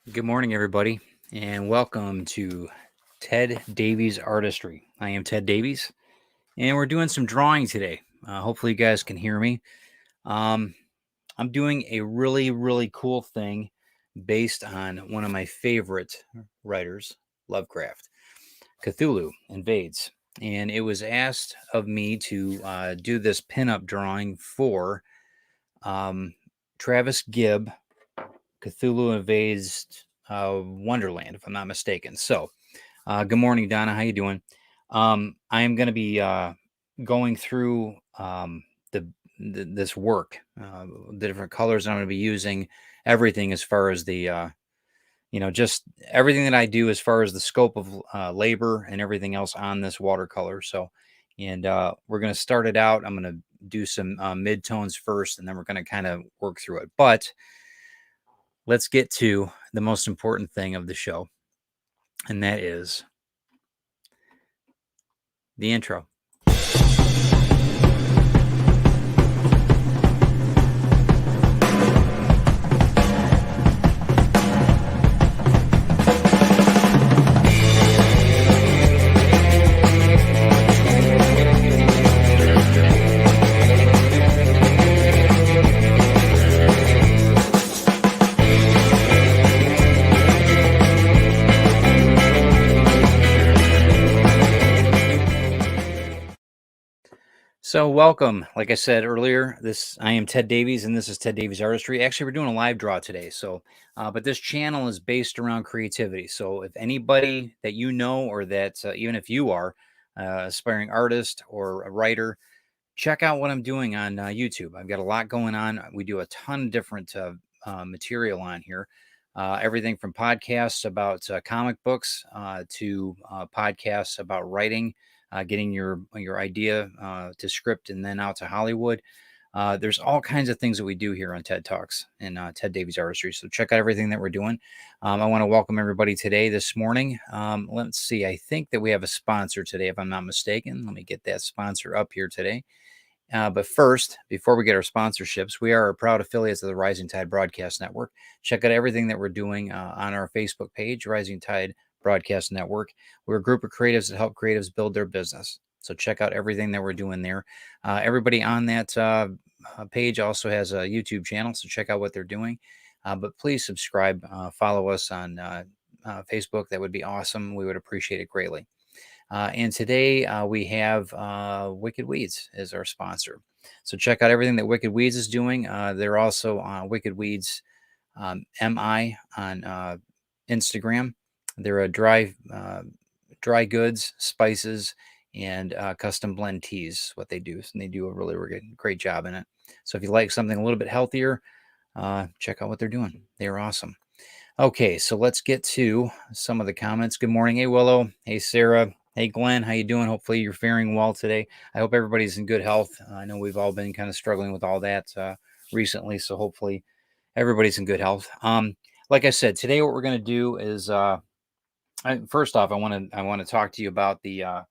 Good morning, everybody, and welcome to Ted Davies Artistry. I am Ted Davies, and we're doing some drawing today. Hopefully, you guys can hear me. Um, I'm doing a really cool thing based on one of my favorite writers, Lovecraft. Cthulhu Invades. And it was asked of me to do this pinup drawing for um, Travis Gibb, Cthulhu Invades Wonderland, if I'm not mistaken. So, good morning, Donna. How you doing? I am going to be going through this work, the different colors I'm going to be using, everything as far as the just everything that I do as far as the scope of labor and everything else on this watercolor. So, and we're going to start it out. I'm going to do some mid-tones first, and then we're going to kind of work through it. But let's get to the most important thing of the show, and that is the intro. So welcome. Like I said earlier, I am Ted Davies, and this is Ted Davies Artistry. Actually, we're doing a live draw today. So, but this channel is based around creativity. So, if anybody that you know, or that even if you are aspiring artist or a writer, check out what I'm doing on YouTube. I've got a lot going on. We do a ton of different material on here. Everything from podcasts about comic books to podcasts about writing, getting your idea to script and then out to Hollywood. There's all kinds of things that we do here on TED Talks and Ted Davies Artistry. So check out everything that we're doing. I want to welcome everybody today, this morning. Let's see. I think that we have a sponsor today, if I'm not mistaken. Let me get that sponsor up here today. But first, before we get our sponsorships, we are proud affiliates of the Rising Tide Broadcast Network. Check out everything that we're doing on our Facebook page, Rising Tide Broadcast Network. We're a group of creatives that help creatives build their business. So check out everything that we're doing there. Everybody on that page also has a YouTube channel, so check out what they're doing. But please subscribe, follow us on Facebook. That would be awesome. We would appreciate it greatly. And today we have Wicked Weeds as our sponsor. So check out everything that Wicked Weeds is doing. They're also on Wicked Weeds MI on Instagram. They're a dry goods, spices, and custom blend teas. What they do, and they do a really great job in it. So if you like something a little bit healthier, check out what they're doing. They're awesome. Okay, so let's get to some of the comments. Good morning. Hey, Willow. Hey, Sarah. Hey, Glenn. How you doing? Hopefully you're faring well today. I hope everybody's in good health. I know we've all been kind of struggling with all that recently, so hopefully everybody's in good health. Like I said, today what we're going to do is first off, I want to talk to you about the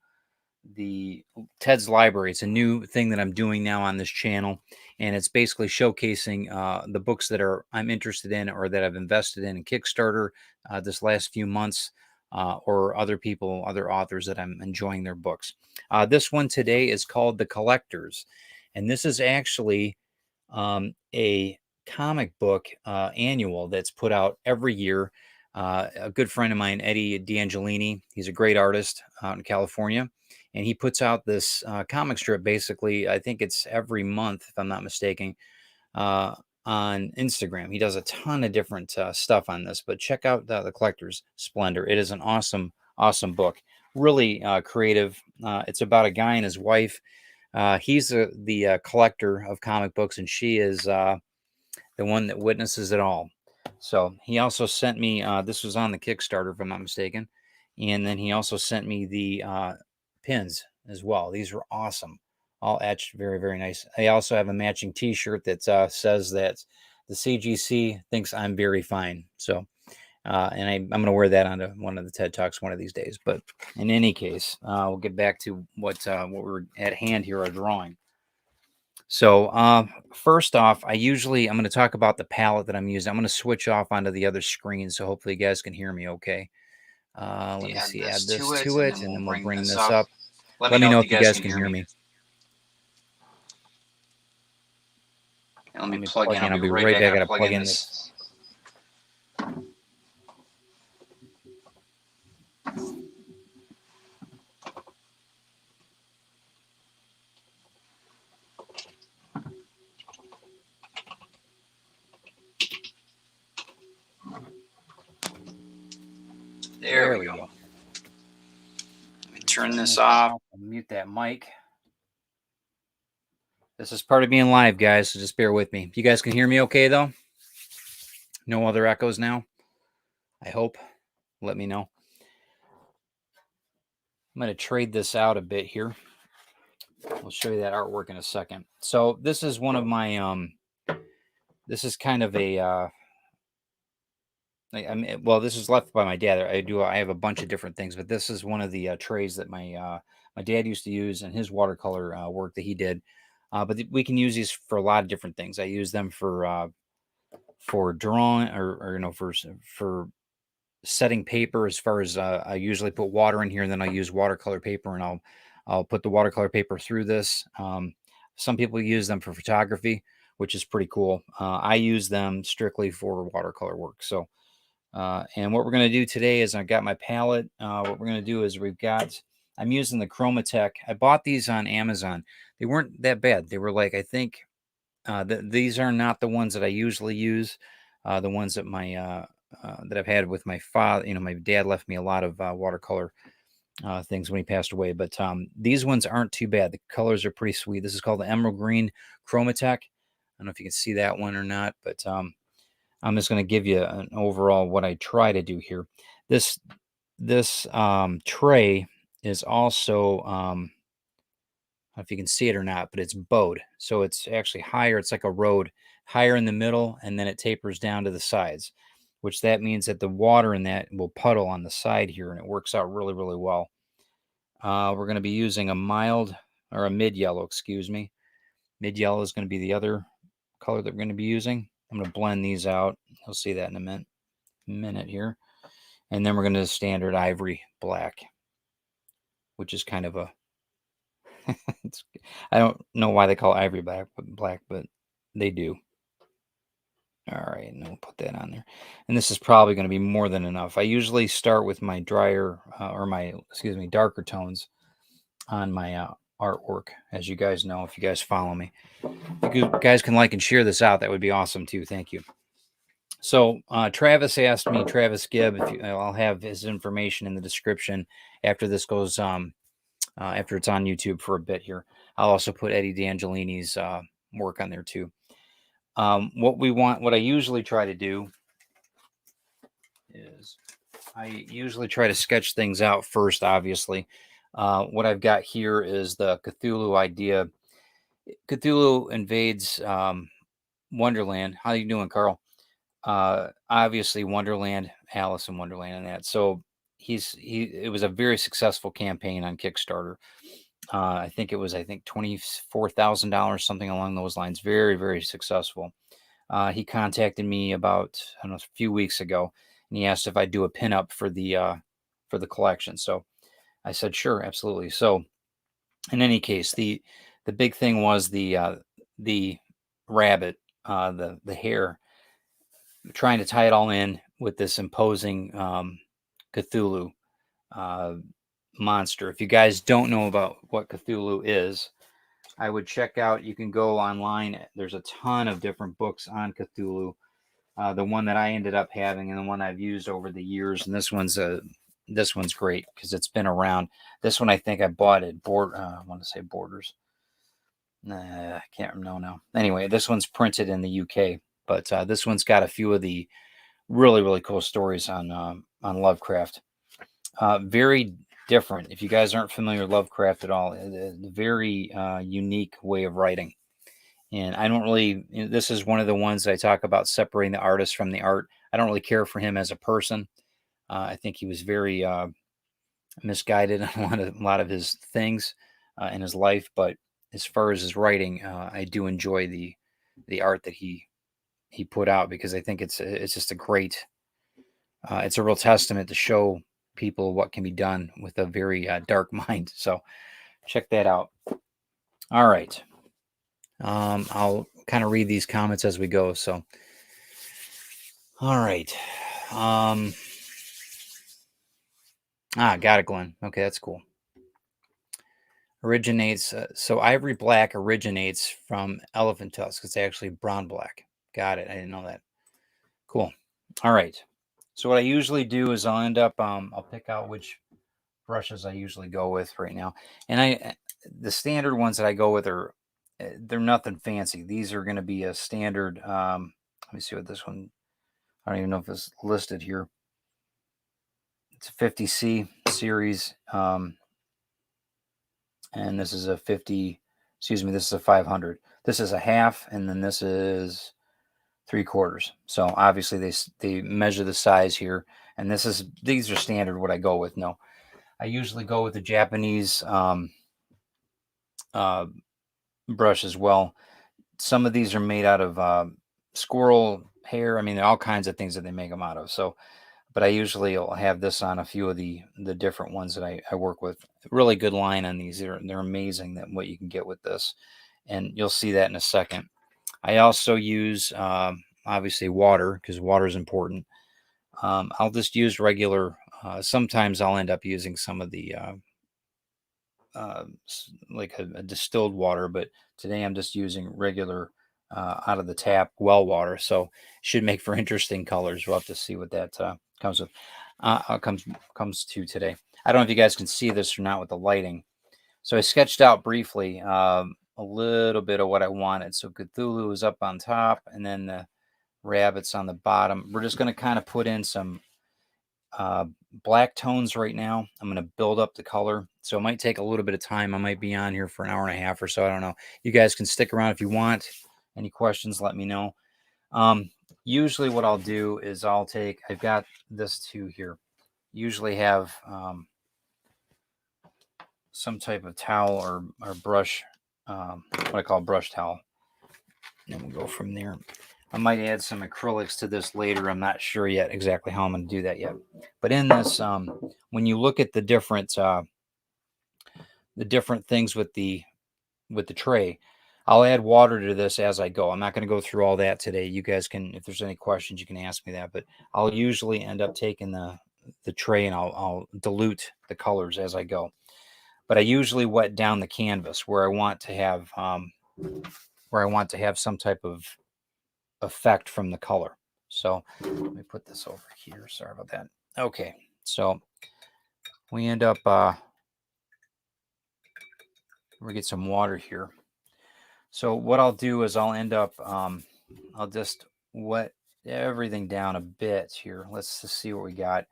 Ted's Library. It's a new thing that I'm doing now on this channel, and it's basically showcasing the books that I'm interested in or that I've invested in Kickstarter this last few months, or other authors that I'm enjoying their books. This one today is called The Collectors, and this is actually a comic book annual that's put out every year. A good friend of mine, Eddie D'Angelini, he's a great artist out in California, and he puts out this comic strip. Basically, I think it's every month, if I'm not mistaken, on Instagram. He does a ton of different stuff on this, but check out the Collector's Splendor. It is an awesome book, really creative. It's about a guy and his wife. He's the collector of comic books, and she is the one that witnesses it all. So he also sent me, this was on the Kickstarter, if I'm not mistaken. And then he also sent me the pins as well. These were awesome. All etched, very nice. I also have a matching t-shirt that says that the CGC thinks I'm very fine. So, and I'm going to wear that onto one of the TED Talks one of these days. But in any case, we'll get back to what we're at hand here, our drawing. So, first off, I'm going to talk about the palette that I'm using. I'm going to switch off onto the other screen, so hopefully you guys can hear me okay. Let me see, Add add this this to to it, and it, then and then we'll we'll bring bring this this up. up. Let Let me me know know if if you you guys guys can can hear hear me. me. And let me Let me plug plug in. in. I'll I'll be be right right back. I back. I gotta got to plug plug in in this. this. There There we we go. go. Let me turn this off. I'll mute that mic. This is part of being live, guys, so just bear with me. You guys can hear me okay, though? No other echoes now? I hope. Let me know. I'm going to trade this out a bit here. I'll show you that artwork in a second. So this is one of my, this is kind of a, well, this is left by my dad. I have a bunch of different things, but this is one of the trays that my dad used to use in his watercolor work that he did. But we can use these for a lot of different things. I use them for drawing or for setting paper. As far as I usually put water in here, and then I use watercolor paper, and I'll put the watercolor paper through this. Some people use them for photography, which is pretty cool. I use them strictly for watercolor work. So. And what we're going to do today is I've got my palette. What we're going to do is I'm using the Chromatech. I bought these on Amazon. They weren't that bad. They were like, I think these are not the ones that I usually use. The ones that that I've had with my father. My dad left me a lot of watercolor things when he passed away. But these ones aren't too bad. The colors are pretty sweet. This is called the Emerald Green Chromatech. I don't know if you can see that one or not, but I'm just going to give you an overall what I try to do here. This tray is also I don't know if you can see it or not, but it's bowed, so it's actually higher. It's like a road, higher in the middle, and then it tapers down to the sides, which that means that the water in that will puddle on the side here, and it works out really, really well. We're going to be using a mild or a mid yellow, excuse me. Mid yellow is going to be the other color that we're going to be using. I'm going to blend these out. You'll see that in a minute here. And then we're going to standard ivory black, which is kind of a I don't know why they call ivory black, but they do. All right, and we'll put that on there. And this is probably going to be more than enough. I usually start with my drier or my darker tones on my artwork, as you guys know, if you guys follow me. If you guys can like and share this out, that would be awesome too. Thank you. So Travis asked me, Travis Gibb, I'll have his information in the description after this goes, after it's on YouTube for a bit here. I'll also put Eddie D'Angelini's work on there too. What I usually try to do is I usually try to sketch things out first, obviously. What I've got here is the Cthulhu idea. Cthulhu Invades Wonderland. How you doing, Carl? Obviously Wonderland, Alice in Wonderland, and that. So it was a very successful campaign on Kickstarter. I think it was $24,000, something along those lines. Very, very successful. He contacted me about, I don't know, a few weeks ago, and he asked if I'd do a pinup for the collection. So I said sure, absolutely. So in any case, the big thing was the rabbit, the hare, trying to tie it all in with this imposing Cthulhu uh, monster. If you guys don't know about what Cthulhu is, I would check out. You can go online. There's a ton of different books on Cthulhu. The one that I ended up having and the one I've used over the years, and this one's great because it's been around. This one I think I bought at I want to say Borders. I can't remember now. Anyway, this one's printed in the UK, but this one's got a few of the really, really cool stories on Lovecraft. Very different. If you guys aren't familiar with Lovecraft at all, a very unique way of writing. And I don't really. This is one of the ones I talk about separating the artist from the art. I don't really care for him as a person. I think he was very misguided on a lot of his things in his life, but as far as his writing, I do enjoy the art that he put out, because I think it's just a great, it's a real testament to show people what can be done with a very dark mind. So check that out. All right. I'll kind of read these comments as we go. So, all right. Got it, Glenn. Okay, that's cool. Originates. So ivory black originates from elephant tusk. It's actually brown black. Got it. I didn't know that. Cool. All right. So what I usually do is I'll end up, I'll pick out which brushes I usually go with right now. And the standard ones that I go with are, they're nothing fancy. These are going to be a standard, let me see what this one, I don't even know if it's listed here. It's a 50C series. And this is a 50, excuse me, this is a 500. This is a half, and then this is 3/4. So obviously they measure the size here, and these are standard what I go with. No, I usually go with the Japanese brush as well. Some of these are made out of squirrel hair. I mean, there are all kinds of things that they make them out of. So, but I usually will have this on a few of the different ones that I work with. Really good line on these. They're amazing that what you can get with this, and you'll see that in a second. I also use obviously water, because water is important. I'll just use regular. Sometimes I'll end up using some of the like a distilled water, but today I'm just using regular out of the tap well water. So should make for interesting colors. We'll have to see what that comes with. Comes to today. I don't know if you guys can see this or not with the lighting. So I sketched out briefly a little bit of what I wanted. So Cthulhu is up on top, and then the rabbits on the bottom. We're just going to kind of put in some black tones right now. I'm going to build up the color. So it might take a little bit of time. I might be on here for an hour and a half or so. I don't know. You guys can stick around if you want. Any questions, let me know. Usually what I'll do is I've got this too here. Usually have some type of towel or brush, what I call brush towel. And we'll go from there. I might add some acrylics to this later. I'm not sure yet exactly how I'm going to do that yet. But in this, when you look at the different things with the tray, I'll add water to this as I go. I'm not going to go through all that today. You guys can, if there's any questions, you can ask me that. But I'll usually end up taking the tray and I'll dilute the colors as I go. But I usually wet down the canvas where I want to have some type of effect from the color. So let me put this over here. Sorry about that. Okay, so we end up we get some water here. So what I'll do is I'll end up I'll just wet everything down a bit here. Let's just see what we got.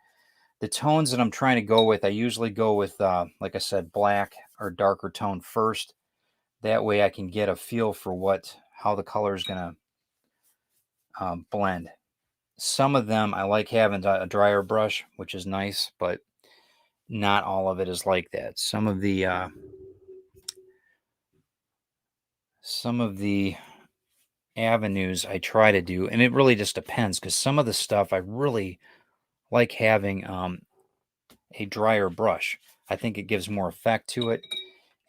The tones that I'm trying to go with, I usually go with like I said, black or darker tone first. That way I can get a feel for how the color is going to blend. Some of them I like having a drier brush, which is nice, but not all of it is like that. Some of the avenues I try to do, and it really just depends, because some of the stuff I really like having a drier brush. I think it gives more effect to it,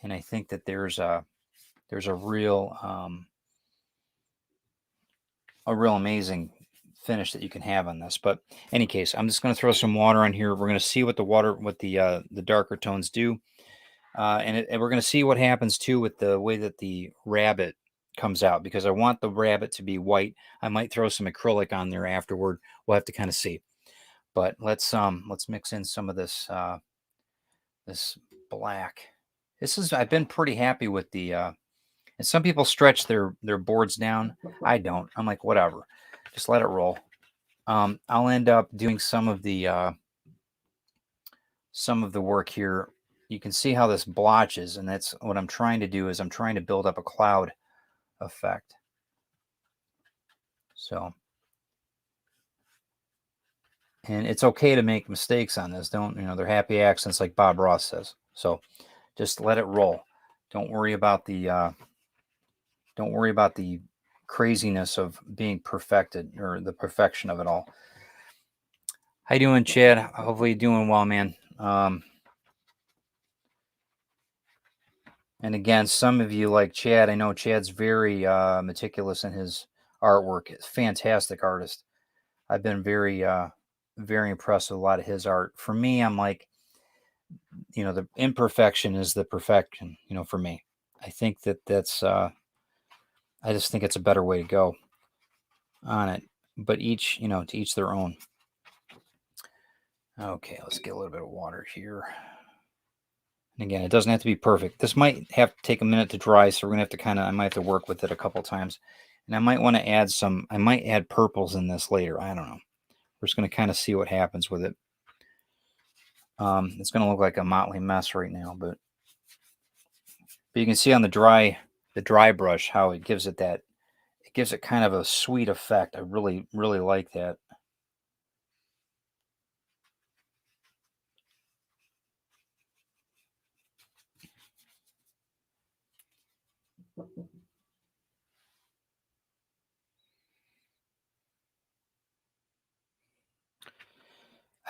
and I think that there's a real amazing finish that you can have on this. But in any case, I'm just going to throw some water on here. We're going to see what the darker tones do, and we're going to see what happens too with the way that the rabbit comes out, because I want the rabbit to be white. I might throw some acrylic on there afterward. We'll have to kind of see. But let's mix in some of this this black. I've been pretty happy with the and some people stretch their boards down. I don't. I'm like, whatever. Just let it roll. I'll end up doing some of the work here. You can see how this blotches, and that's what I'm trying to do. Is I'm trying to build up a cloud effect. So, and it's okay to make mistakes on this. They're happy accidents, like Bob Ross says. So just let it roll. Don't worry about the craziness of being perfected or the perfection of it all. How you doing, Chad? Hopefully you're doing well, man. And again, some of you like Chad, I know Chad's very meticulous in his artwork. It's fantastic artist. I've been very impressed with a lot of his art. For me, I'm like, the imperfection is the perfection, for me. I think that's I just think it's a better way to go on it. But each, to each their own. Okay, let's get a little bit of water here. And again, it doesn't have to be perfect. This might have to take a minute to dry, so we're going to have to I might have to work with it a couple times. And I might want to add I might add purples in this later. I don't know. We're just going to kind of see what happens with it. It's going to look like a motley mess right now, but you can see on the dry brush how it gives it kind of a sweet effect. I really, really like that.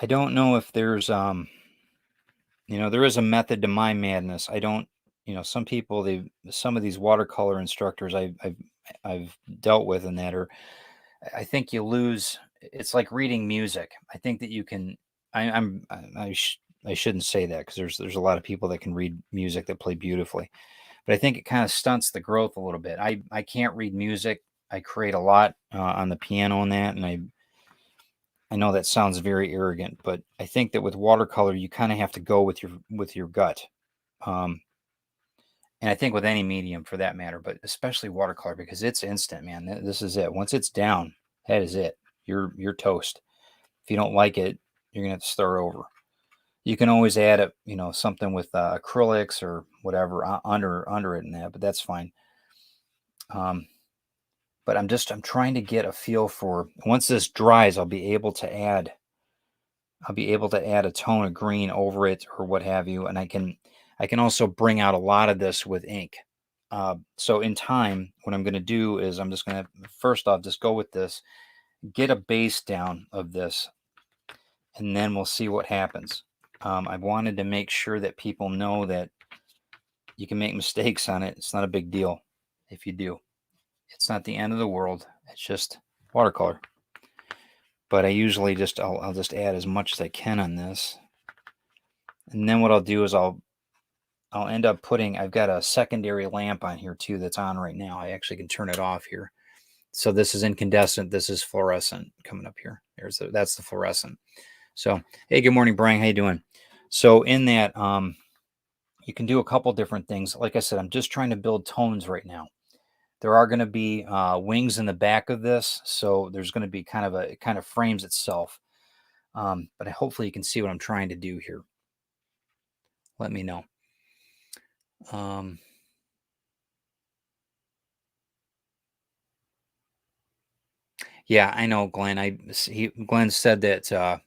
I don't know if there's there is a method to my madness. I don't, some people some of these watercolor instructors I've dealt with in that, or I think you lose. It's like reading music. I think that you can. I shouldn't say that because there's a lot of people that can read music that play beautifully, but I think it kind of stunts the growth a little bit. I can't read music. I create a lot on the piano and that, and I know that sounds very arrogant, but I think that with watercolor you kind of have to go with your gut. Um, and I think with any medium for that matter, but especially watercolor because it's instant, man. This is it. Once it's down, that is it. You're toast. If you don't like it, you're gonna have to start over. You can always add something with acrylics or whatever under it and that, but that's fine. But I'm trying to get a feel for once this dries, I'll be able to add a tone of green over it or what have you, and I can also bring out a lot of this with ink. So in time, what I'm going to do is I'm just going to first off just go with this, get a base down of this, and then we'll see what happens. I wanted to make sure that people know that you can make mistakes on it. It's not a big deal if you do. It's not the end of the world. It's just watercolor. But I usually I'll just add as much as I can on this. And then what I'll do is I'll end up I've got a secondary lamp on here too that's on right now. I actually can turn it off here. So this is incandescent. This is fluorescent coming up here. That's the fluorescent. So, hey, good morning, Brian. How you doing? So in that, you can do a couple different things. Like I said, I'm just trying to build tones right now. There are going to be wings in the back of this, so there's going to be it kind of frames itself. But hopefully you can see what I'm trying to do here. Let me know. Yeah, I know, Glenn. Glenn said that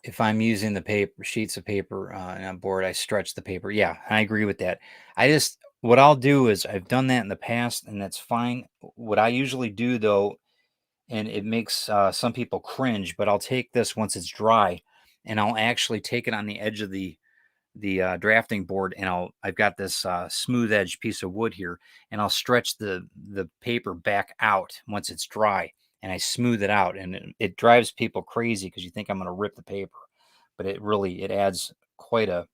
if I'm using the sheets of paper and on board, I stretch the paper. Yeah, I agree with that. What I'll do is I've done that in the past, and that's fine. What I usually do though, and it makes some people cringe, but I'll take this once it's dry, and I'll actually take it on the edge of the drafting board, and I've got this smooth edge piece of wood here, and I'll stretch the paper back out once it's dry, and I smooth it out, and it drives people crazy because you think I'm going to rip the paper, but it adds quite a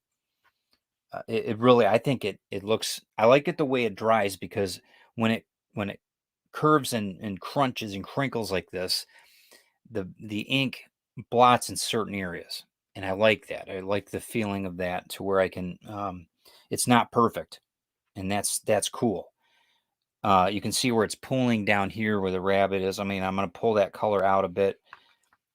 it really, I think it looks, I like it the way it dries because when it curves and crunches and crinkles like this, the ink blots in certain areas, and I like that. I like the feeling of that to where I can. It's not perfect, and that's cool. You can see where it's pooling down here where the rabbit is. I mean, I'm going to pull that color out a bit,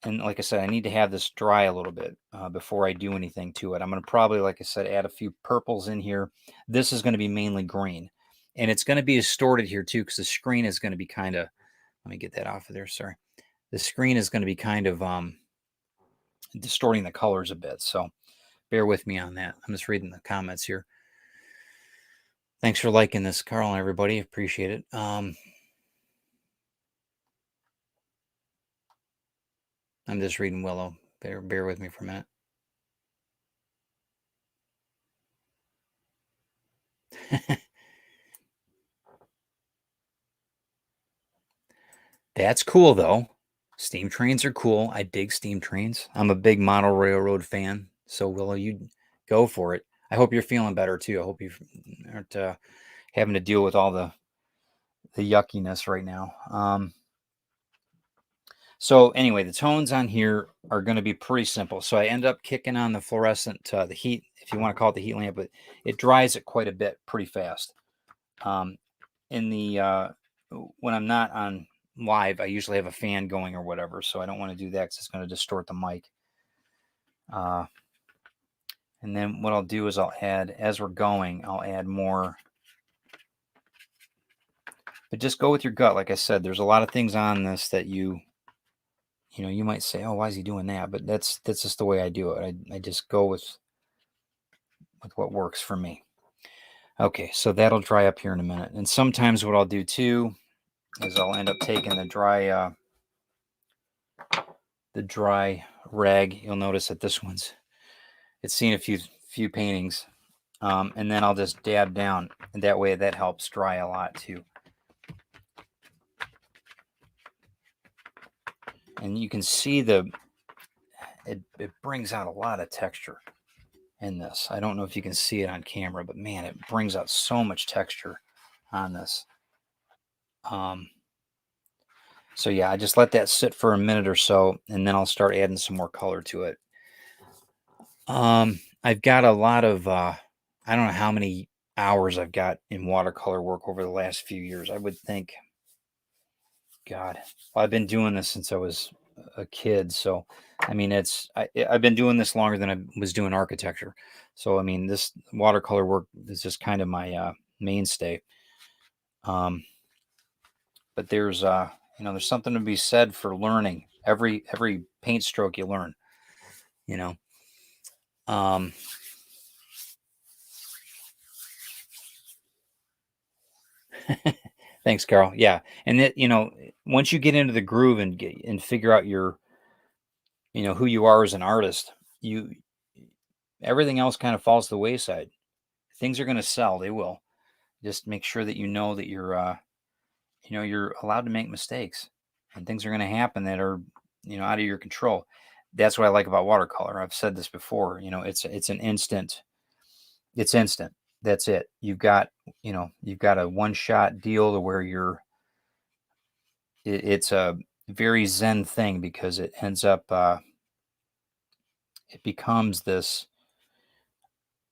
and like I said, I need to have this dry a little bit before I do anything to it. I'm going to probably, like I said, add a few purples in here. This is going to be mainly green, and it's going to be distorted here too because the screen is going to be kind of. Let me get that off of there. Sorry. The screen is going to be kind of distorting the colors a bit. So bear with me on that. I'm just reading the comments here. Thanks for liking this, Carl, and everybody. Appreciate it. I'm just reading Willow. Bear with me for a minute. That's cool, though. Steam trains are cool. I dig steam trains. I'm a big model railroad fan. So, Willow, you go for it. I hope you're feeling better, too. I hope you aren't having to deal with all the yuckiness right now. So anyway, the tones on here are going to be pretty simple. So I end up kicking on the fluorescent, the heat, if you want to call it the heat lamp, but it dries it quite a bit, pretty fast. In the when I'm not on live, I usually have a fan going or whatever, so I don't want to do that because it's going to distort the mic. And then what I'll do is I'll add, as we're going, I'll add more. But just go with your gut. Like I said, there's a lot of things on this that you might say, oh, why is he doing that? But that's just the way I do it. I just go with what works for me. Okay, so that'll dry up here in a minute. And sometimes what I'll do too is I'll end up taking the dry rag. You'll notice that this one's, it's seen a few paintings. And then I'll just dab down, and that way that helps dry a lot too. And you can see it brings out a lot of texture in this. I don't know if you can see it on camera, but man, it brings out so much texture on this. So yeah, I just let that sit for a minute or so, and then I'll start adding some more color to it. I've got a lot of, I don't know how many hours I've got in watercolor work over the last few years. I would think, God, well, I've been doing this since I was a kid. So, I mean, I've been doing this longer than I was doing architecture. So, I mean, this watercolor work is just kind of my mainstay. But there's there's something to be said for learning. Every paint stroke you learn, you know. Thanks, Carl. Yeah, and once you get into the groove and figure out who you are as an artist, everything else kind of falls to the wayside. Things are going to sell; they will. Just make sure that you know that you're allowed to make mistakes, and things are going to happen that are out of your control. That's what I like about watercolor. I've said this before. It's an instant. It's instant. That's it. You've got a one shot deal to where it's a very zen thing, because it ends up it becomes this.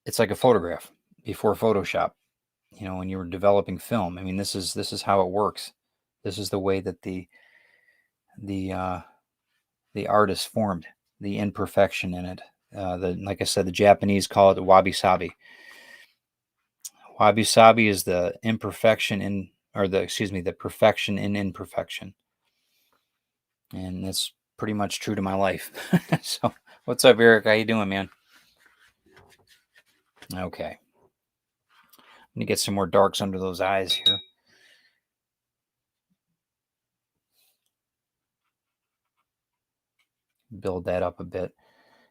It's like a photograph before Photoshop. When you were developing film. I mean, this is how it works. This is the way that the artist formed, the imperfection in it. Like I said, the Japanese call it wabi sabi. Wabi sabi is the imperfection the perfection in imperfection, and that's pretty much true to my life. So, what's up, Eric? How you doing, man? Okay, I'm gonna get some more darks under those eyes here. Build that up a bit.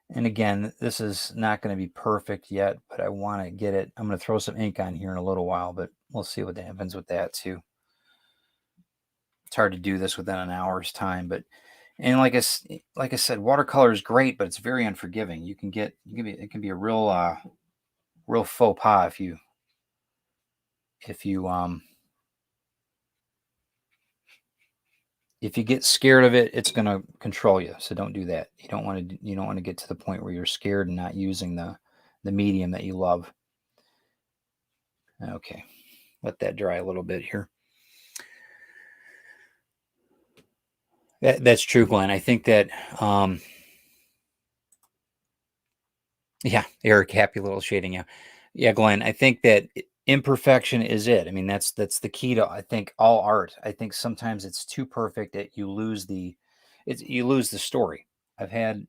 And again, this is not going to be perfect yet, but I want to get it. I'm going to throw some ink on here in a little while, but we'll see what happens with that too. It's hard to do this within an hour's time, and like I said, watercolor is great, but it's very unforgiving. It can be a real faux pas if you get scared of it, it's going to control you. So don't do that. You don't want to get to the point where you're scared and not using the medium that you love. Okay, let that dry a little bit here. That's true, Glenn. I think that, yeah, Eric, happy little shading. Yeah. Yeah, Glenn, I think that imperfection is it. I mean, that's the key to, I think, all art. I think sometimes it's too perfect that you lose the story. I've had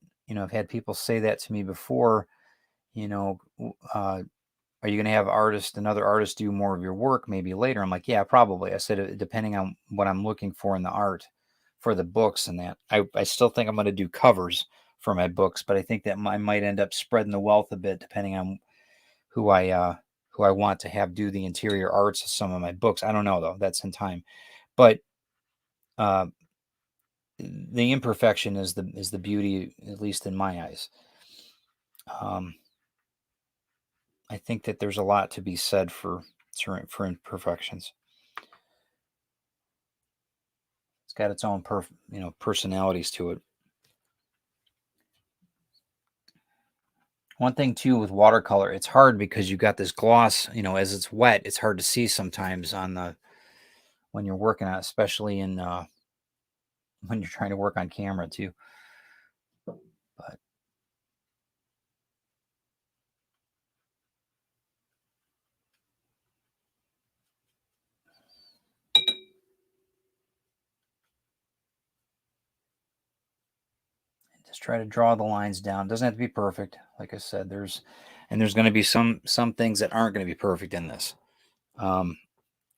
people say that to me before, you know, are you going to have another artist do more of your work maybe later? I'm like, yeah, probably. I said, depending on what I'm looking for in the art for the books and that. I still think I'm going to do covers for my books, but I think that I might end up spreading the wealth a bit depending on who I want to have do the interior arts of some of my books. I don't know though. That's in time. But uh, the imperfection is the beauty, at least in my eyes. I think that there's a lot to be said for imperfections. It's got its own personalities to it. One thing too with watercolor, it's hard because you got this gloss. As it's wet, it's hard to see sometimes when you're working on it, especially when you're trying to work on camera too. But just try to draw the lines down. It doesn't have to be perfect. Like I said, there's going to be some things that aren't going to be perfect in this.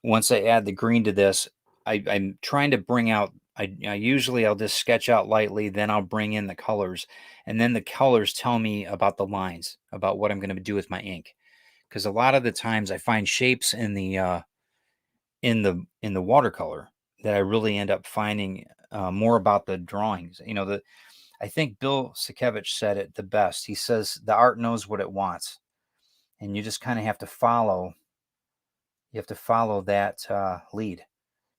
Once I add the green to this, I'm trying to bring out. I'll just sketch out lightly, then I'll bring in the colors, and then the colors tell me about the lines, about what I'm going to do with my ink. Because a lot of the times I find shapes in the watercolor that I really end up finding more about the drawings. I think Bill Sienkiewicz said it the best. He says the art knows what it wants, and you just kind of have to follow. You have to follow that lead,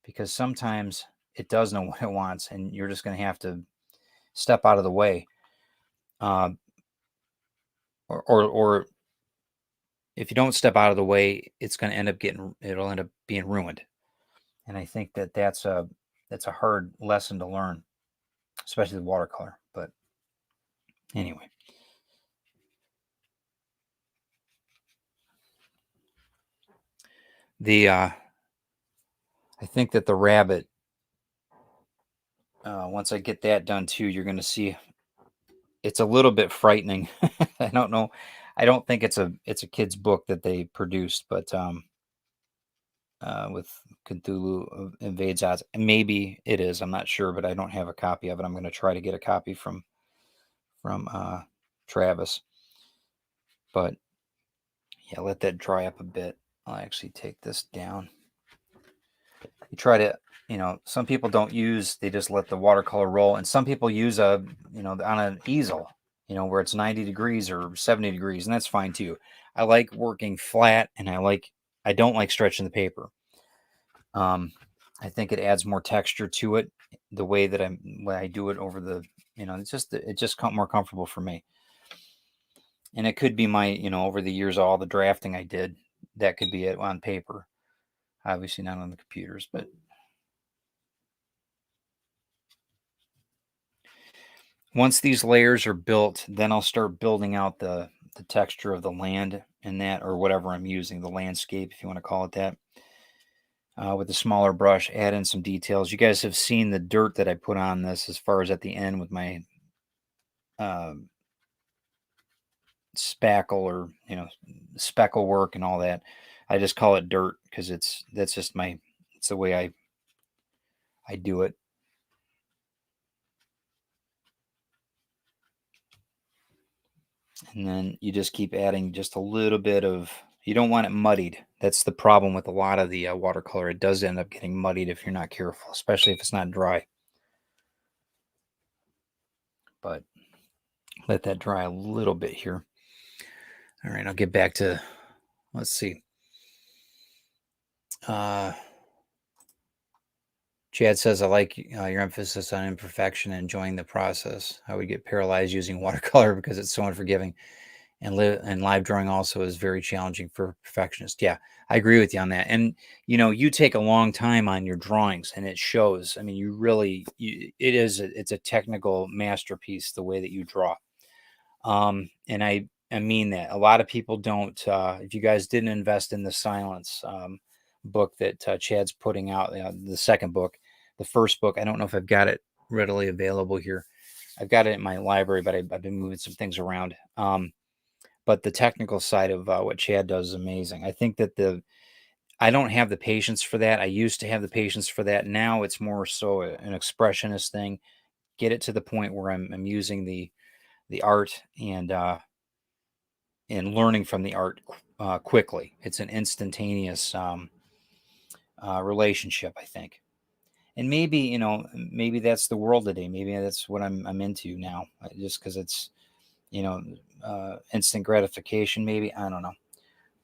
because sometimes it does know what it wants, and you're just going to have to step out of the way, uh, or if you don't step out of the way, it'll end up being ruined. And I think that that's a hard lesson to learn, especially the watercolor. But anyway, I think that the rabbit, once I get that done too, you're going to see it's a little bit frightening. I don't know. I don't think it's a kid's book that they produced, but with Cthulhu Invades odds, maybe it is. I'm not sure, but I don't have a copy of it. I'm going to try to get a copy from Travis. But yeah, let that dry up a bit. I'll actually take this down. You try to, some people don't use, they just let the watercolor roll. And some people use on an easel, where it's 90 degrees or 70 degrees, and that's fine too. I like working flat, and I don't like stretching the paper. I think it adds more texture to it, the way that when I do it over the, it's just more comfortable for me. And it could be my, over the years, all the drafting I did, that could be it on paper. Obviously not on the computers, but once these layers are built, then I'll start building out the texture of the land and that, or whatever I'm using, the landscape, if you want to call it that. With a smaller brush, add in some details. You guys have seen the dirt that I put on this as far as at the end with my spackle, or speckle work and all that. I just call it dirt because it's the way I do it. And then you just keep adding just a little bit of, you don't want it muddied. That's the problem with a lot of the watercolor. It does end up getting muddied if you're not careful, especially if it's not dry. But let that dry a little bit here. All right, I'll get back to, let's see. Chad says, I like your emphasis on imperfection and enjoying the process. I would get paralyzed using watercolor because it's so unforgiving. And live drawing also is very challenging for perfectionists. Yeah, I agree with you on that. And, you take a long time on your drawings, and it shows. I mean, it's a technical masterpiece, the way that you draw. And I mean that. A lot of people don't, if you guys didn't invest in the Silence book that Chad's putting out, the second book, the first book, I don't know if I've got it readily available here. I've got it in my library, but I've been moving some things around. but the technical side of what Chad does is amazing. I think that I don't have the patience for that. I used to have the patience for that. Now it's more so an expressionist thing. Get it to the point where I'm using the art and learning from the art quickly. It's an instantaneous relationship, I think. And maybe maybe that's the world today. Maybe that's what I'm into now, just because it's instant gratification. Maybe I don't know,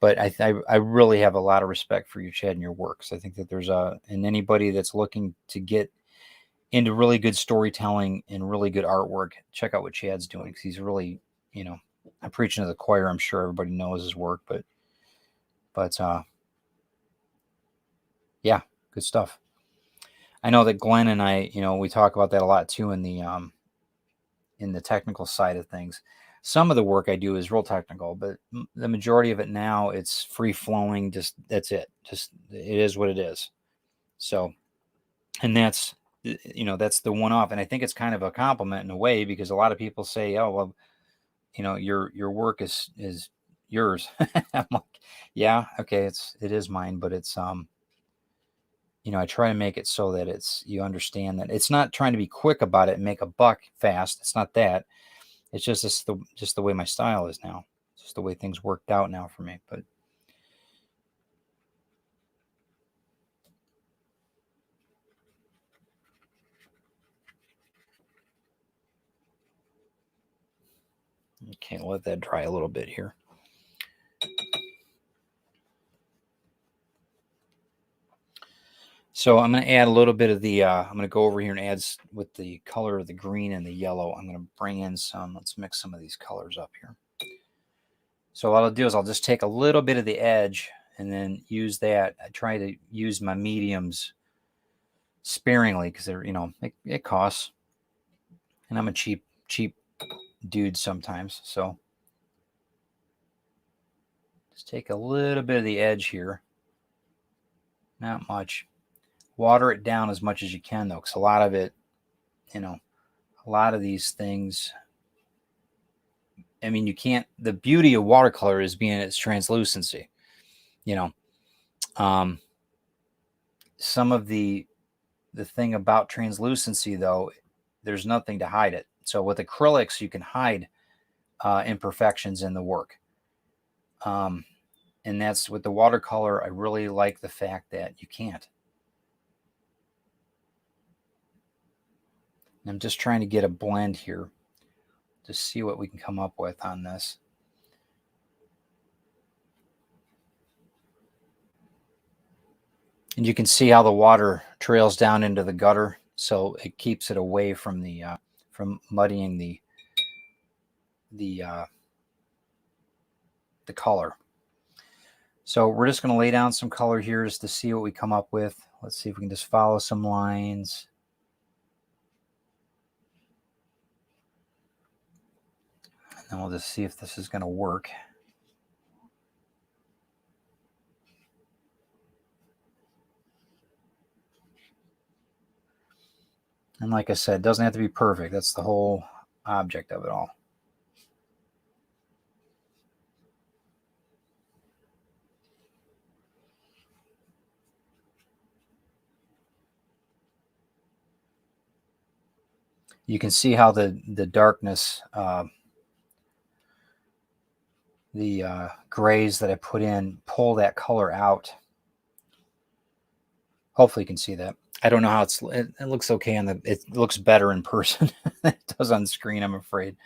but I really have a lot of respect for you, Chad, and your works. I think that there's and anybody that's looking to get into really good storytelling and really good artwork, check out what Chad's doing, because he's really, I'm preaching to the choir. I'm sure everybody knows his work, but yeah, good stuff. I know that Glenn and I, we talk about that a lot too in the technical side of things. Some of the work I do is real technical, but the majority of it now, it's free flowing. Just that's it. Just it is what it is. So, and that's that's the one off, and I think it's kind of a compliment in a way, because a lot of people say, "Oh, well, your work is yours." I'm like, yeah, okay, it is mine, but it's I try to make it so that you understand that it's not trying to be quick about it and make a buck fast. It's not that. It's just the way my style is now. It's just the way things worked out now for me. But okay, let that dry a little bit here. So I'm going to add a little bit of the, I'm going to go over here and add with the color of the green and the yellow. I'm going to bring in let's mix some of these colors up here. So what I'll do is I'll just take a little bit of the edge and then use that. I try to use my mediums sparingly, because they're, it costs. And I'm a cheap dude sometimes. So just take a little bit of the edge here. Not much. Water it down as much as you can, though, because a lot of it, a lot of these things, I mean, you can't, the beauty of watercolor is being its translucency. Some of the thing about translucency, though, there's nothing to hide it. So with acrylics, you can hide imperfections in the work. And that's with the watercolor. I really like the fact that you can't. I'm just trying to get a blend here to see what we can come up with on this. And you can see how the water trails down into the gutter, so it keeps it away from the from muddying the color. So we're just going to lay down some color here just to see what we come up with. Let's see if we can just follow some lines. And then we'll just see if this is going to work. And like I said, it doesn't have to be perfect. That's the whole object of it all. You can see how the darkness, the grays that I put in, pull that color out. Hopefully you can see that. I don't know how it looks okay it looks better in person than it does on screen, I'm afraid.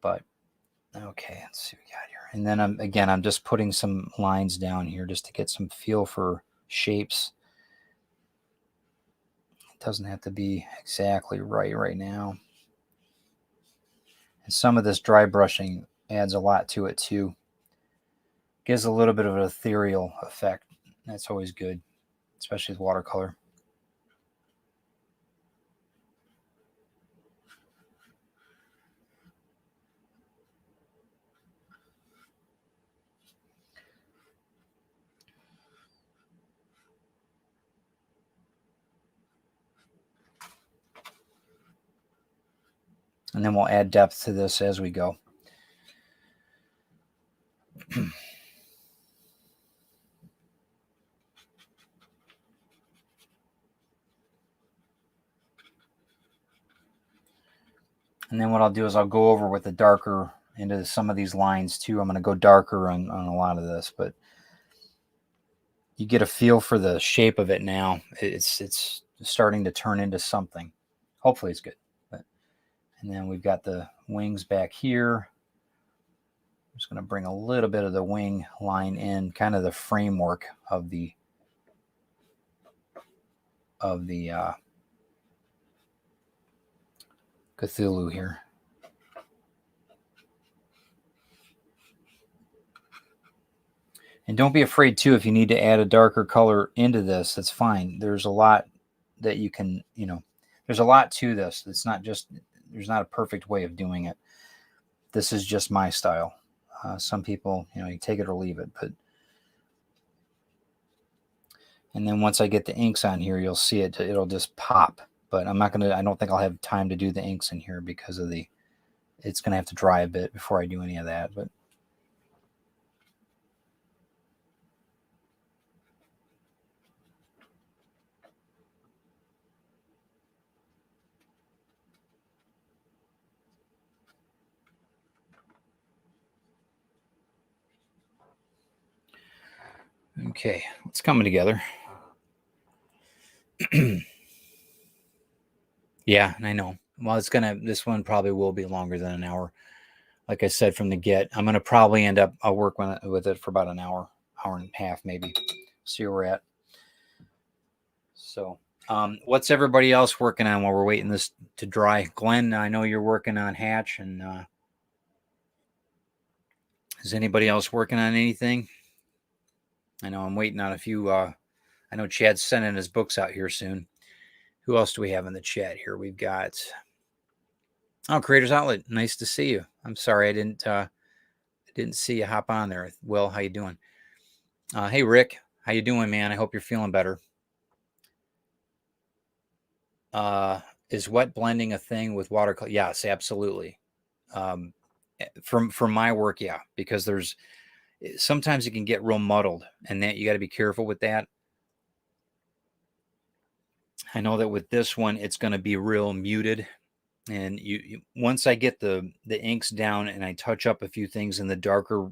But okay, let's see what we got here. And then I'm just putting some lines down here just to get some feel for shapes. It doesn't have to be exactly right now. And some of this dry brushing adds a lot to it too. Gives a little bit of an ethereal effect. That's always good, especially with watercolor. And then we'll add depth to this as we go. And then what I'll do is I'll go over with the darker into some of these lines too. I'm going to go darker on a lot of this, but you get a feel for the shape of it now. It's starting to turn into something. Hopefully it's good. And then we've got the wings back here. I'm just going to bring a little bit of the wing line in, kind of the framework of the Cthulhu here. And don't be afraid too, if you need to add a darker color into this, that's fine. There's a lot that you can, there's a lot to this. It's not just, there's not a perfect way of doing it. This is just my style. Some people, you take it or leave it, but. And then once I get the inks on here, you'll see it, it'll just pop. But I don't think I'll have time to do the inks in here because of it's going to have to dry a bit before I do any of that. But okay, it's coming together. Yeah, I know. Well, this one probably will be longer than an hour. Like I said from the get, I'm going to probably I'll work with it for about an hour and a half, maybe. See where we're at. So, what's everybody else working on while we're waiting this to dry? Glenn, I know you're working on Hatch, and is anybody else working on anything? I know I'm waiting on a few. I know Chad's sending his books out here soon. Who else do we have in the chat here? We've got Creators Outlet. Nice to see you. I'm sorry I didn't see you hop on there. Will, how you doing? Hey Rick, how you doing, man? I hope you're feeling better. Is wet blending a thing with watercolor? Yes, absolutely. From my work, yeah, because sometimes it can get real muddled, and that you got to be careful with that. I know that with this one, it's going to be real muted, and you once I get the inks down and I touch up a few things in the darker,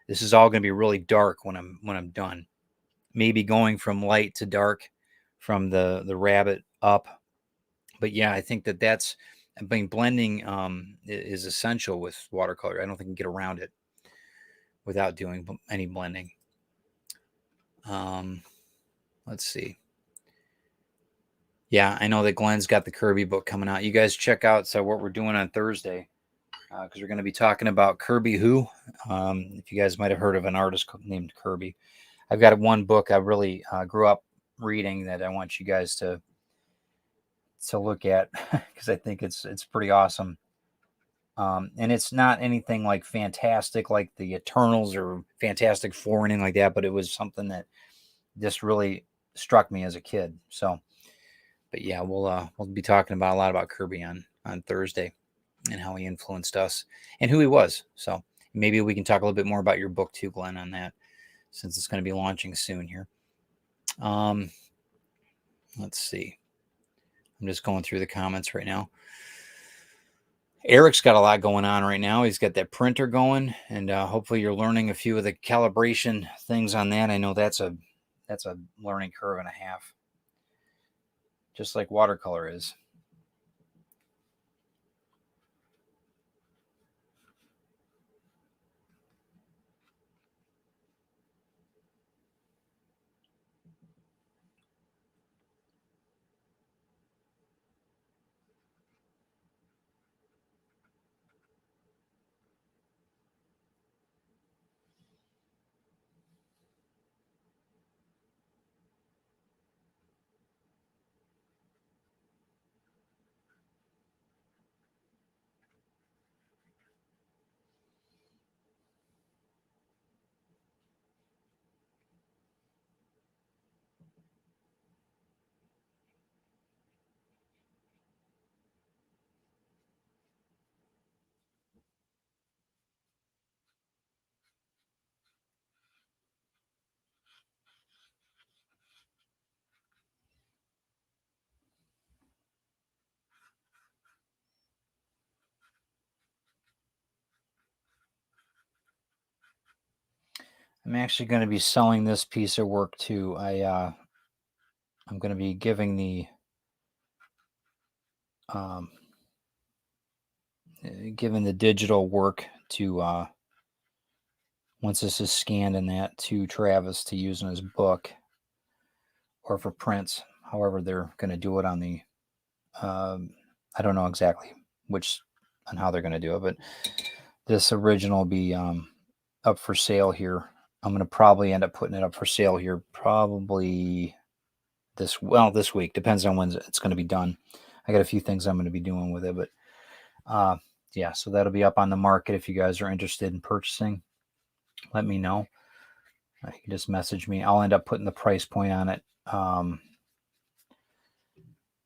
this is all going to be really dark when I'm done. Maybe going from light to dark, from the rabbit up. But yeah, I think that's blending is essential with watercolor. I don't think you can get around it without doing any blending. Let's see. Yeah, I know that Glenn's got the Kirby book coming out. You guys check out what we're doing on Thursday, because we're going to be talking about Kirby Who. If you guys might have heard of an artist named Kirby. I've got one book I really grew up reading that I want you guys to look at, because I think it's pretty awesome. And it's not anything like fantastic like the Eternals or Fantastic Four or anything like that, but it was something that just really struck me as a kid. So, but yeah, we'll be talking about a lot about Kirby on Thursday, and how he influenced us and who he was. So maybe we can talk a little bit more about your book too, Glenn, on that, since it's going to be launching soon here. Let's see. I'm just going through the comments right now. Eric's got a lot going on right now. He's got that printer going, and hopefully you're learning a few of the calibration things on that. I know that's a learning curve and a half, just like watercolor is. I'm actually going to be selling this piece of work too. I'm going to be giving the digital work to once this is scanned and that to Travis to use in his book or for prints. However, they're going to do it on the. I don't know exactly which on how they're going to do it, but this original will be up for sale here. I'm going to probably end up putting it up for sale here probably this week. Depends on when it's going to be done. I got a few things I'm going to be doing with it, but yeah, so that'll be up on the market. If you guys are interested in purchasing, let me know. You can just message me. I'll end up putting the price point on it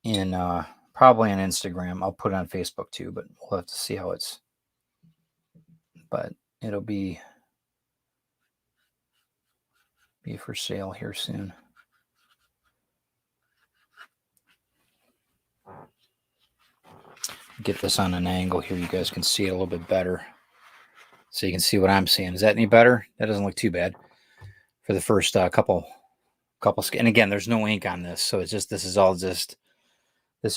in probably on Instagram. I'll put it on Facebook too, but we'll have to see how it's. But it'll be for sale here soon. Get this on an angle here. You guys can see it a little bit better. So you can see what I'm seeing. Is that any better? That doesn't look too bad for the first couple. And again, there's no ink on this. So it's just, this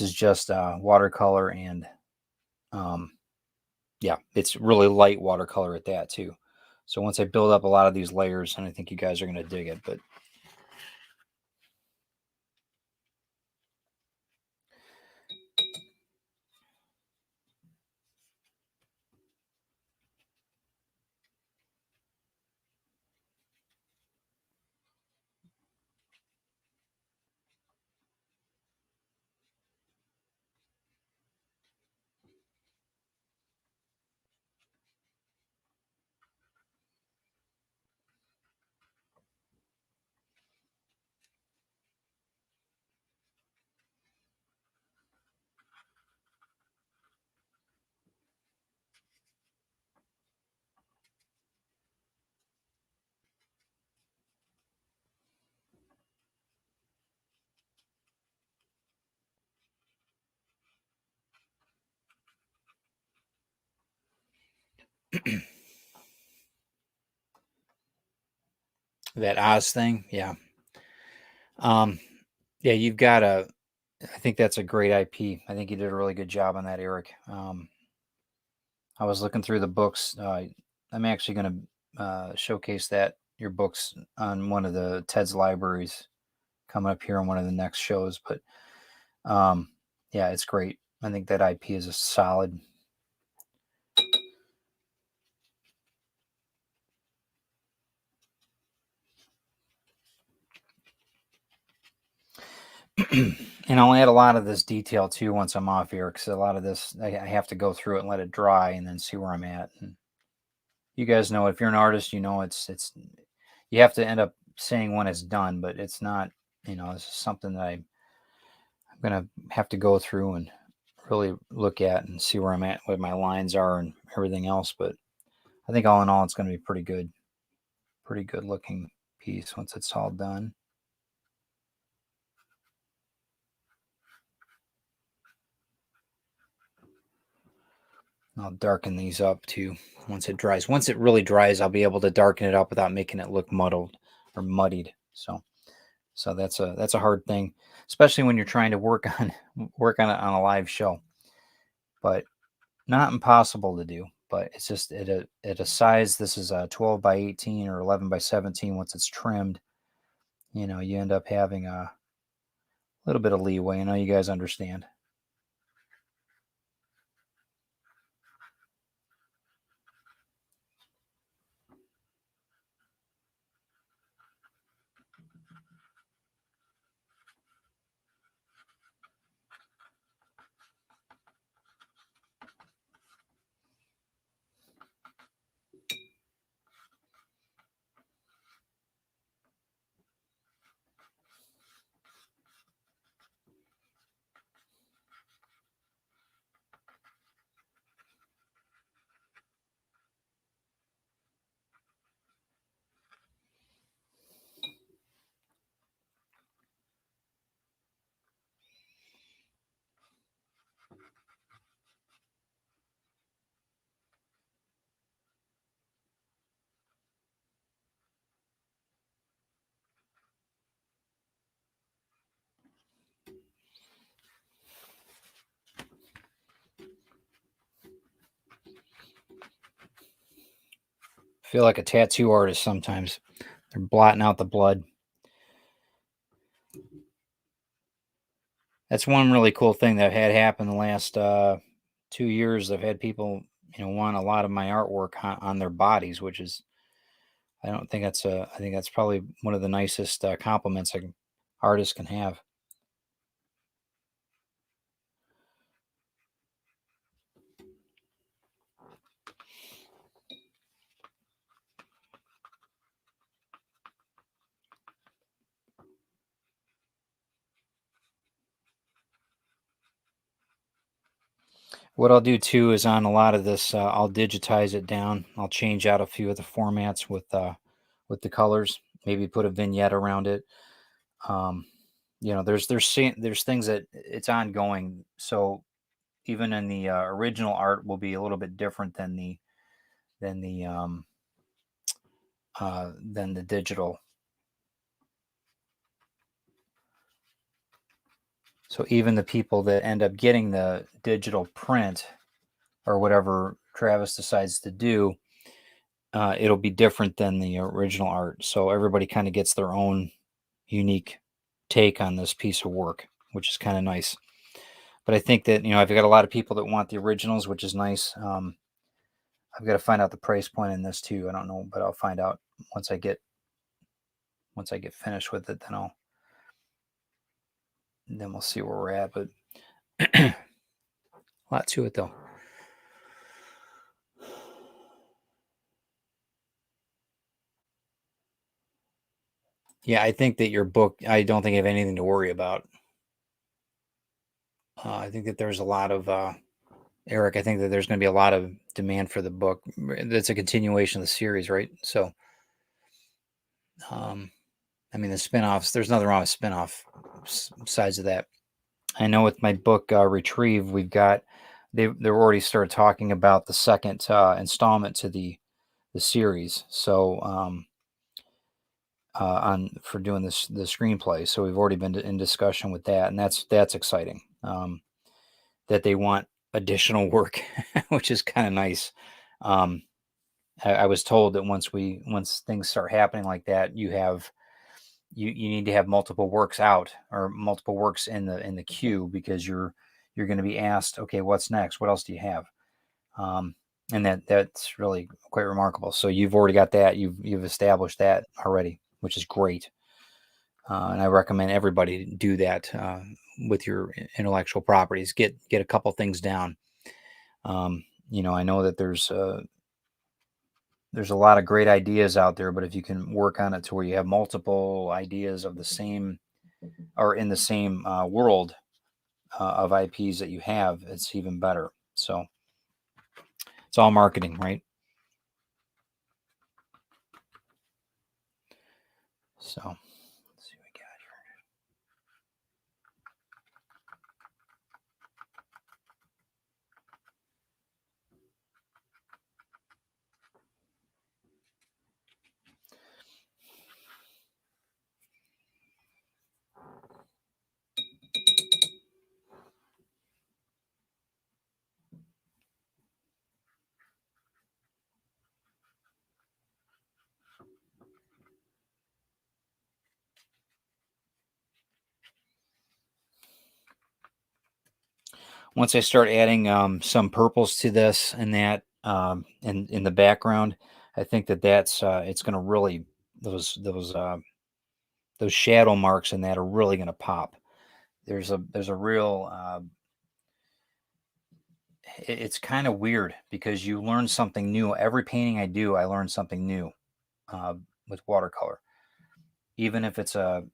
is just watercolor and yeah, it's really light watercolor at that too. So once I build up a lot of these layers, and I think you guys are going to dig it, but that Oz thing, yeah. Yeah, you've got I think that's a great IP. I think you did a really good job on that, Eric. I was looking through the books. I'm actually going to showcase your books on one of the Ted's libraries coming up here on one of the next shows. But yeah, it's great. I think that IP is a solid. And I'll add a lot of this detail too once I'm off here, because a lot of this I have to go through it and let it dry and then see where I'm at. And you guys know, if you're an artist, you know it's you have to end up saying when it's done, but it's not. This is something that I'm gonna have to go through and really look at and see where I'm at, what my lines are, and everything else. But I think all in all, it's going to be pretty good looking piece once it's all done. I'll darken these up too once it dries. Once it really dries, I'll be able to darken it up without making it look muddled or muddied. So that's a hard thing, especially when you're trying to work on it on a live show. But not impossible to do. But it's just at a size. This is a 12 by 18 or 11 by 17. Once it's trimmed, you end up having a little bit of leeway. I know you guys understand. feel like a tattoo artist sometimes. They're blotting out the blood. That's one really cool thing that had happened the last 2 years. I've had people, want a lot of my artwork on their bodies, which is, I don't think that's I think that's probably one of the nicest compliments an artist can have. What I'll do too is on a lot of this, I'll digitize it down. I'll change out a few of the formats with the colors. Maybe put a vignette around it. Um, there's things that it's ongoing. So even in the original art will be a little bit different than the than the digital. So even the people that end up getting the digital print or whatever Travis decides to do, it'll be different than the original art. So everybody kind of gets their own unique take on this piece of work, which is kind of nice. But I think that I've got a lot of people that want the originals, which is nice. I've got to find out the price point in this too. I don't know, but I'll find out once I get finished with it. Then we'll see where we're at. But a lot to it though. Yeah, I think that your book, I don't think I have anything to worry about. I think that there's a lot of, Eric, I think that there's going to be a lot of demand for the book. That's a continuation of the series, right? So, I mean, the spinoffs, there's nothing wrong with spinoff sides of that. I know with my book, Retrieve, they're already started talking about the second installment to the series. So, on for doing the screenplay. So we've already been in discussion with that, and that's exciting. That they want additional work, which is kind of nice. Um, I was told that once things start happening like that, you need to have multiple works out or multiple works in the queue because you're going to be asked, okay, what's next? What else do you have? And that's really quite remarkable. So you've already got that. You've established that already, which is great. And I recommend everybody do that with your intellectual properties. Get a couple things down. I know that there's a lot of great ideas out there, but if you can work on it to where you have multiple ideas of the same or in the same world of IPs that you have, it's even better. So it's all marketing, right? So let's see what we got here. Once I start adding some purples to this and that in the background, I think that's it's going to really those shadow marks in that are really going to pop. There's a real it's kind of weird because you learn something new every painting I do. I learn something new uh, with watercolor, even if it's the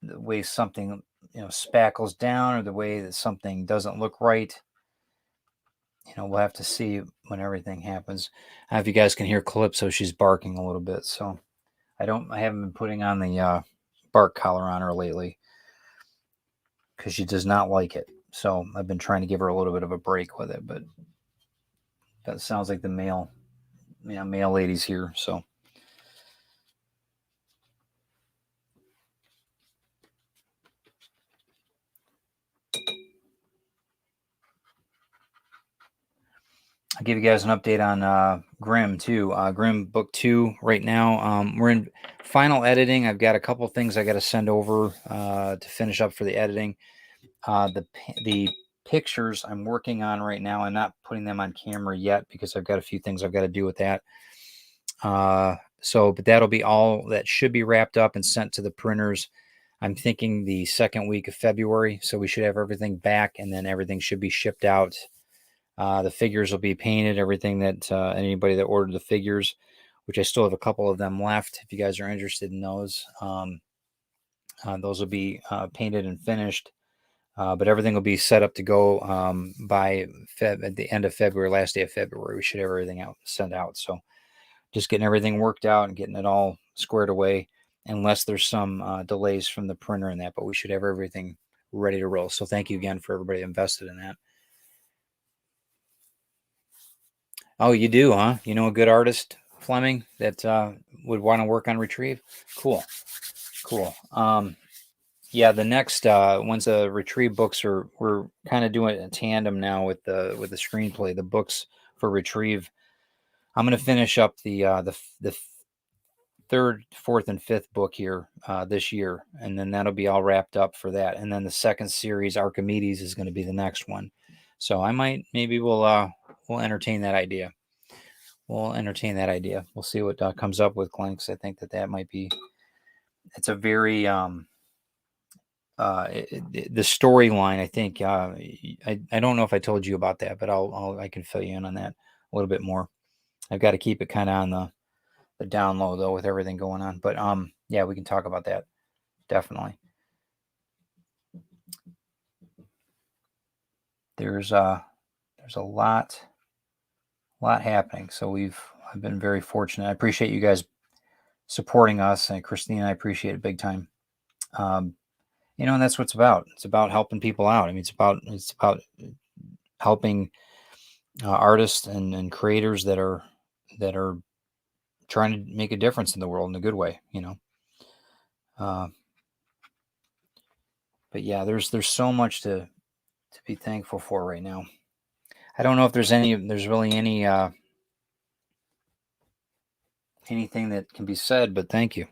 way something spackles down or the way that something doesn't look right. We'll have to see when everything happens. If you guys can hear Calypso, she's barking a little bit. So I haven't been putting on the bark collar on her lately because she does not like it. So I've been trying to give her a little bit of a break with it, but that sounds like the male ladies here. So I'll give you guys an update on Grimm too. Grimm book 2 right now. We're in final editing. I've got a couple things I got to send over to finish up for the editing. The pictures I'm working on right now, I'm not putting them on camera yet because I've got a few things I've got to do with that. But that'll be all. That should be wrapped up and sent to the printers. I'm thinking the second week of February, so we should have everything back, and then everything should be shipped out. The figures will be painted, everything that anybody that ordered the figures, which I still have a couple of them left. If you guys are interested in those will be painted and finished. But everything will be set up to go by at the end of February, last day of February. We should have everything out, sent out. So just getting everything worked out and getting it all squared away, unless there's some delays from the printer and that. But we should have everything ready to roll. So thank you again for everybody invested in that. Oh, you do, huh? You know a good artist, Fleming, that would want to work on Retrieve? Cool. Yeah, the next once the Retrieve books we're kind of doing it in tandem now with the screenplay. The books for Retrieve, I'm going to finish up the third, fourth, and fifth book here this year, and then that'll be all wrapped up for that. And then the second series, Archimedes, is going to be the next one. So maybe we'll entertain that idea. We'll see what comes up with, Glenn, because I think that might be. It's a very the storyline. I think I don't know if I told you about that, but I can fill you in on that a little bit more. I've got to keep it kind of on the down low though with everything going on. But yeah, we can talk about that definitely. There's a lot happening. So I've been very fortunate. I appreciate you guys supporting us, and Christine, I appreciate it big time. And that's what it's about. It's about helping people out. I mean, it's about helping artists and creators that are trying to make a difference in the world in a good way. But yeah, there's so much to be thankful for right now. I don't know if there's really any anything that can be said, but thank you.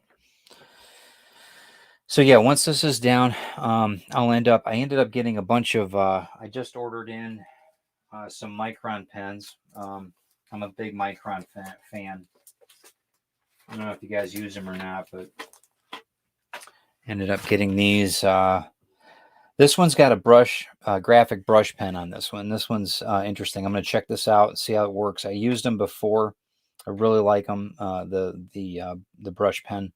So yeah, once this is down, I ended up getting a bunch of, I just ordered in some Micron pens. I'm a big Micron fan. I don't know if you guys use them or not, but ended up getting these. This one's got a graphic brush pen on this one. This one's interesting. I'm going to check this out, see how it works. I used them before. I really like them. The brush pen,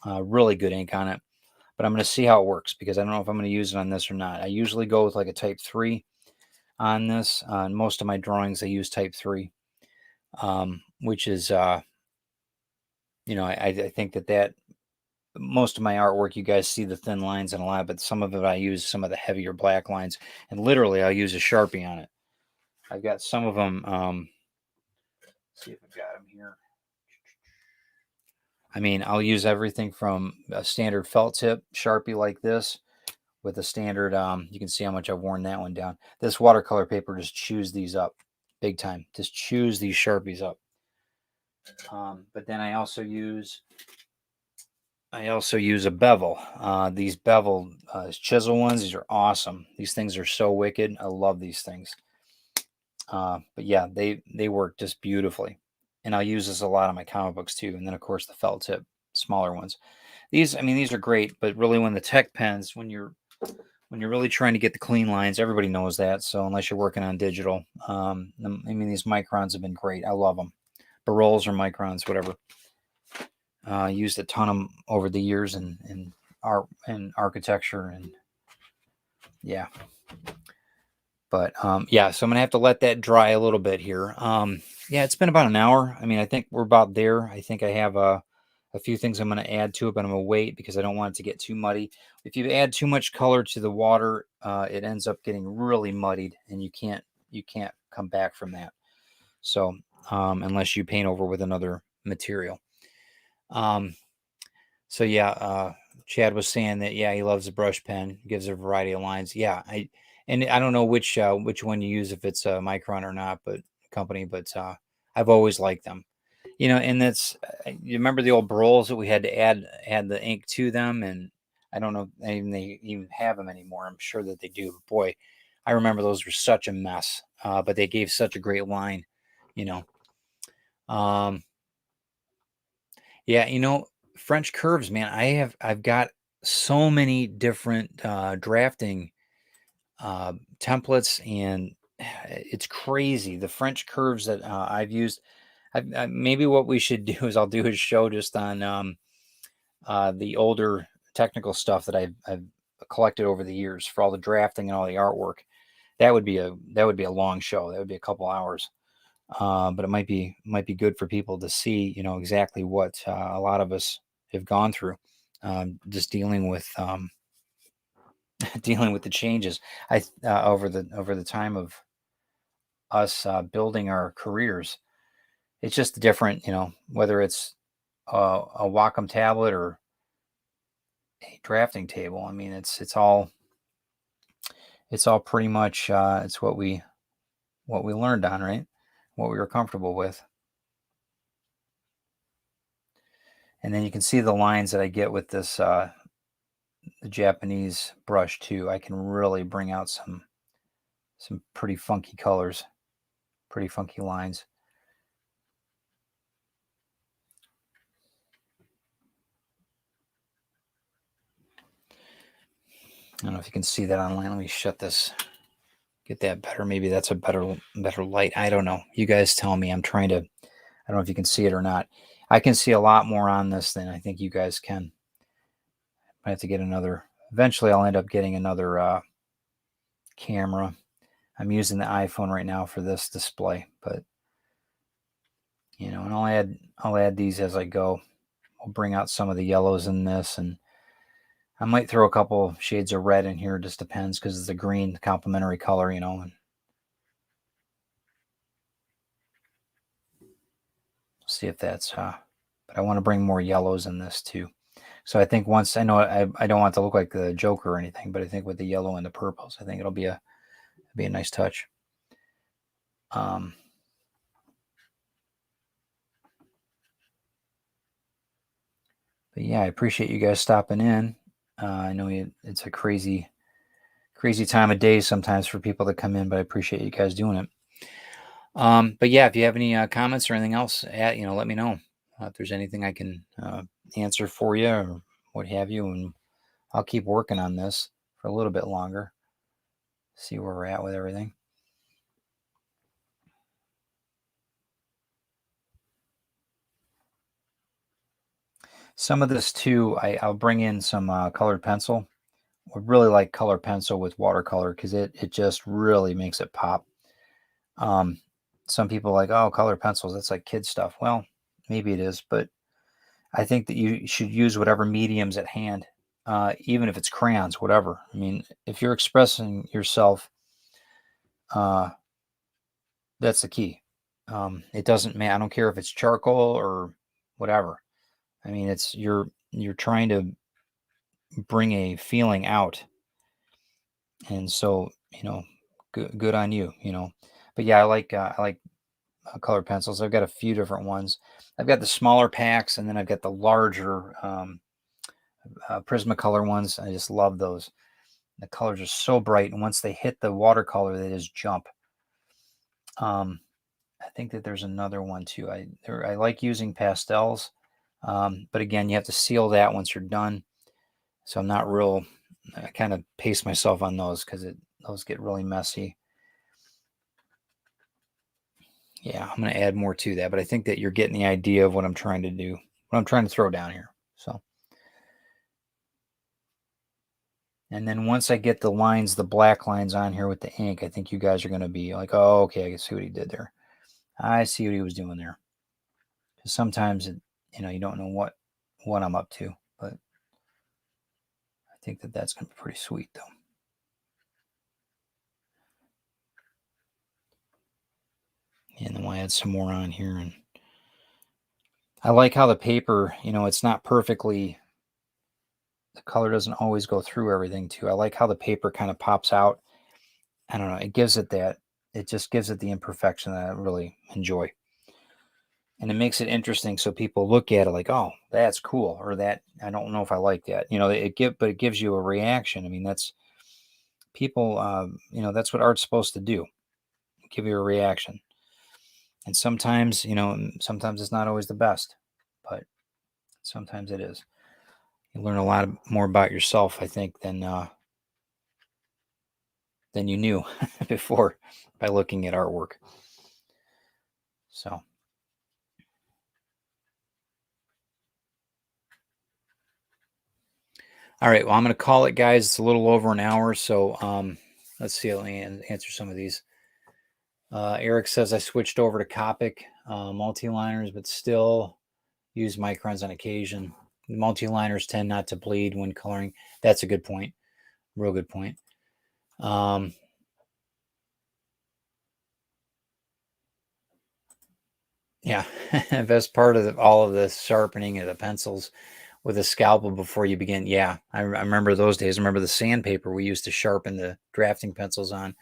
really good ink on it. But I'm going to see how it works because I don't know if I'm going to use it on this or not. I usually go with like a type 3 on this. On most of my drawings, I use type 3, which is, I think that most of my artwork, you guys see the thin lines and a lot, but some of it I use some of the heavier black lines, and literally I'll use a Sharpie on it. I've got some of them. Let's see if I've got them here. I mean, I'll use everything from a standard felt tip Sharpie like this with a standard, you can see how much I've worn that one down. This watercolor paper just chews these up big time. Just chews these Sharpies up. But then I also use a bevel. These bevel chisel ones, these are awesome. These things are so wicked. I love these things. But yeah, they work just beautifully. And I'll use this a lot on my comic books too. And then of course the felt tip, smaller ones. These are great, but really when the tech pens, when you're really trying to get the clean lines, everybody knows that. So unless you're working on digital, these Microns have been great. I love them. Barols or Microns, whatever. Used a ton of them over the years in art and architecture, and yeah. But yeah, so I'm gonna have to let that dry a little bit here. Yeah, it's been about an hour. I mean, I think we're about there. I think I have a few things I'm going to add to it, but I'm going to wait because I don't want it to get too muddy. If you add too much color to the water, it ends up getting really muddied, and you can't come back from that. So unless you paint over with another material. So yeah, Chad was saying that he loves the brush pen, gives a variety of lines. Yeah, I don't know which one you use, if it's a Micron or not, but company, but I've always liked them. And that's you remember the old Brols that we had to add the ink to them, and I don't know if they even have them anymore. I'm sure that they do. But boy, I remember those were such a mess, but they gave such a great line. You know, um, yeah, French curves, man. I've got so many different drafting templates, and it's crazy the French curves that I've used. Maybe what we should do is I'll do a show just on the older technical stuff that I've collected over the years for all the drafting and all the artwork. That would be a long show. That would be a couple hours. But it might be good for people to see, exactly what a lot of us have gone through, just dealing with dealing with the changes over the time of us building our careers. It's just different, whether it's a Wacom tablet or a drafting table. I mean, it's all pretty much it's what we learned on, right? What we were comfortable with. And then you can see the lines that I get with this the Japanese brush too. I can really bring out some pretty funky colors, pretty funky lines. I don't know if you can see that online. Let me shut this, get that better. Maybe that's a better light. I don't know. You guys tell me. I don't know if you can see it or not. I can see a lot more on this than I think you guys can. I have to get eventually I'll end up getting another camera. I'm using the iPhone right now for this display, but and I'll add these as I go. I'll bring out some of the yellows in this, and I might throw a couple shades of red in here. It just depends, because it's a green complementary color, and see if that's but I want to bring more yellows in this too. So I think once I know I don't want it to look like the Joker or anything, but I think with the yellow and the purples, I think it'll be a nice touch. But yeah, I appreciate you guys stopping in. I know it's a crazy time of day sometimes for people to come in, but I appreciate you guys doing it. But yeah, if you have any comments or anything else, let me know if there's anything I can answer for you or what have you, and I'll keep working on this for a little bit longer. See where we're at with everything. Some of this too, I'll bring in some colored pencil. I really like colored pencil with watercolor because it just really makes it pop. Some people are like, oh, colored pencils, that's like kid stuff. Well, maybe it is, but I think that you should use whatever mediums at hand, even if it's crayons, whatever. I mean, if you're expressing yourself, that's the key. It doesn't matter. I don't care if it's charcoal or whatever. I mean, you're trying to bring a feeling out, and so good on you. But yeah, I like colored pencils. I've got a few different ones. I've got the smaller packs, and then I've got the larger Prismacolor ones. I just love those. The colors are so bright, and once they hit the watercolor, they just jump. I think that there's another one too. I like using pastels, but again, you have to seal that once you're done. So I'm not real. I kind of pace myself on those because those get really messy. Yeah, I'm going to add more to that, but I think that you're getting the idea of what I'm trying to do, what I'm trying to throw down here. So, and then once I get the lines, the black lines on here with the ink, I think you guys are going to be like, oh, okay, I can see what he did there. I see what he was doing there. Because sometimes you don't know what I'm up to, but I think that that's going to be pretty sweet, though. And then we'll add some more on here. And I like how the paper, it's not perfectly, the color doesn't always go through everything too. I like how the paper kind of pops out. I don't know. It gives it that it just gives it the imperfection that I really enjoy. And it makes it interesting so people look at it like, oh, that's cool, or that I don't know if I like that. But it gives you a reaction. I mean, that's people. That's what art's supposed to do, give you a reaction. And sometimes, sometimes it's not always the best, but sometimes it is. You learn a lot more about yourself, I think, than you knew before by looking at artwork. So. All right, well, I'm going to call it, guys. It's a little over an hour, so let's see. Let me answer some of these. Eric says I switched over to Copic multi-liners, but still use microns on occasion. Multi-liners tend not to bleed when coloring. That's a good point. Real good point. Yeah, best part of all of the sharpening of the pencils with a scalpel before you begin. Yeah, I remember those days. I remember the sandpaper we used to sharpen the drafting pencils on.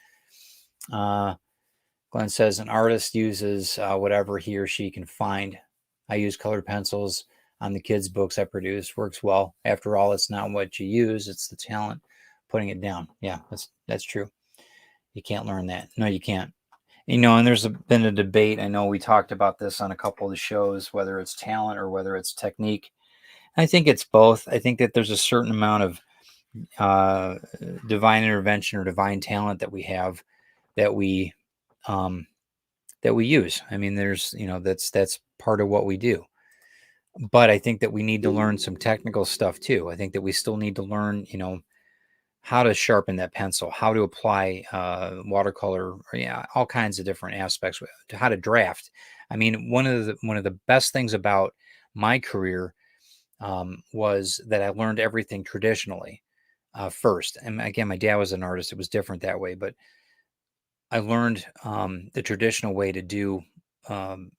Glenn says an artist uses whatever he or she can find. I use colored pencils on the kids' books I produce. Works well. After all, it's not what you use; it's the talent putting it down. Yeah, that's true. You can't learn that. No, you can't. And there's been a debate. I know we talked about this on a couple of the shows, whether it's talent or whether it's technique. I think it's both. I think that there's a certain amount of divine intervention or divine talent that we have that we um, that we use. I mean, that's part of what we do. But I think that we need to learn some technical stuff too. I think that we still need to learn, how to sharpen that pencil, how to apply watercolor, or, yeah, all kinds of different aspects to how to draft. I mean, one of the best things about my career was that I learned everything traditionally first. And again, my dad was an artist; it was different that way. But I learned the traditional way to do um,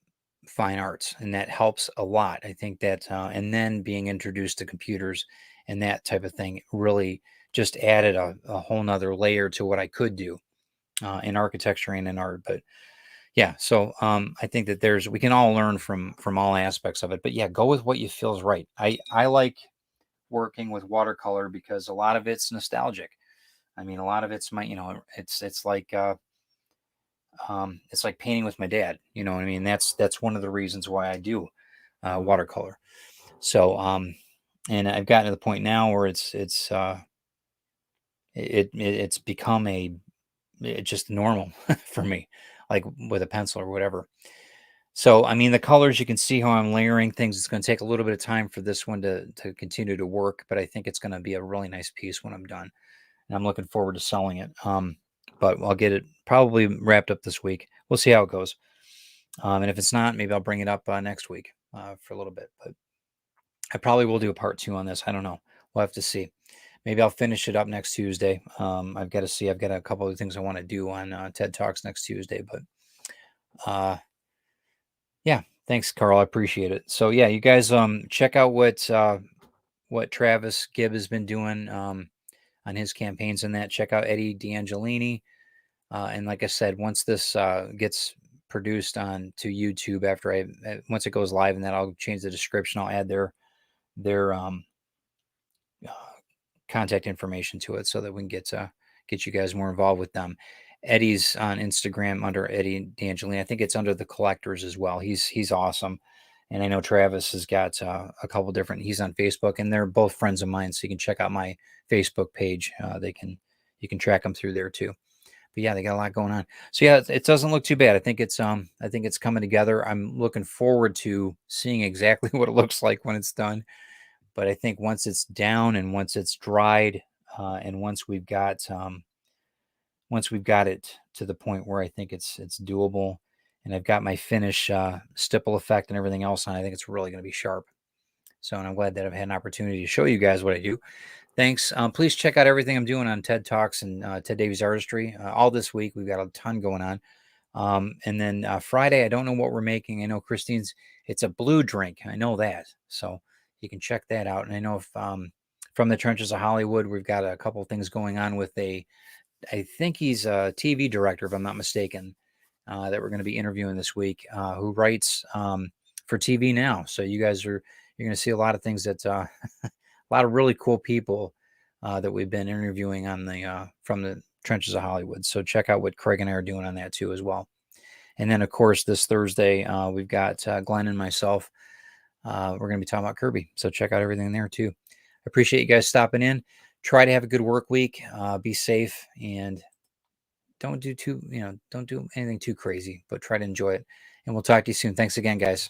fine arts, and that helps a lot. I think that, and then being introduced to computers and that type of thing really just added a whole nother layer to what I could do in architecture and in art. But yeah, so I think that we can all learn from all aspects of it. But yeah, go with what you feel is right. I like working with watercolor because a lot of it's nostalgic. I mean, a lot of it's it's like painting with my dad. You know what I mean? That's one of the reasons why I do watercolor. So, and I've gotten to the point now where it's become it's just normal for me, like with a pencil or whatever. So, I mean, the colors, you can see how I'm layering things. It's going to take a little bit of time for this one to continue to work, but I think it's going to be a really nice piece when I'm done. And I'm looking forward to selling it. But I'll get it probably wrapped up this week. We'll see how it goes. And if it's not, maybe I'll bring it up next week for a little bit. But I probably will do a part 2 on this. I don't know. We'll have to see. Maybe I'll finish it up next Tuesday. I've got to see. I've got a couple of things I want to do on TED Talks next Tuesday. But yeah, thanks, Carl. I appreciate it. So yeah, you guys check out what Travis Gibb has been doing on his campaigns and that. Check out Eddie D'Angelini. And like I said, once this gets produced on to YouTube, once it goes live, and then I'll change the description. I'll add their uh, contact information to it so that we can get you guys more involved with them. Eddie's on Instagram under Eddie D'Angelini. I think it's under the collectors as well. He's awesome. And I know Travis has got a couple different. He's on Facebook, and they're both friends of mine. So you can check out my Facebook page. You can track them through there too. But yeah, they got a lot going on. So yeah, it doesn't look too bad. I think it's coming together. I'm looking forward to seeing exactly what it looks like when it's done. But I think once it's down and once it's dried, and once we've got it to the point where I think it's doable, and I've got my finish stipple effect and everything else on, I think it's really going to be sharp. So, and I'm glad that I've had an opportunity to show you guys what I do. Thanks. Please check out everything I'm doing on TED Talks and Ted Davies Artistry. All this week, we've got a ton going on. And then Friday, I don't know what we're making. I know Christine's, it's a blue drink. I know that. So you can check that out. And I know if from the trenches of Hollywood, we've got a couple of things going on with a I think he's a TV director, if I'm not mistaken, that we're going to be interviewing this week, who writes for TV now. So you're going to see a lot of things that a lot of really cool people that we've been interviewing on the from the trenches of Hollywood. So check out what Craig and I are doing on that too as well. And then, of course, this Thursday, we've got Glenn and myself. We're going to be talking about Kirby. So check out everything there too. I appreciate you guys stopping in. Try to have a good work week. Be safe and don't do anything too crazy, but try to enjoy it. And we'll talk to you soon. Thanks again, guys.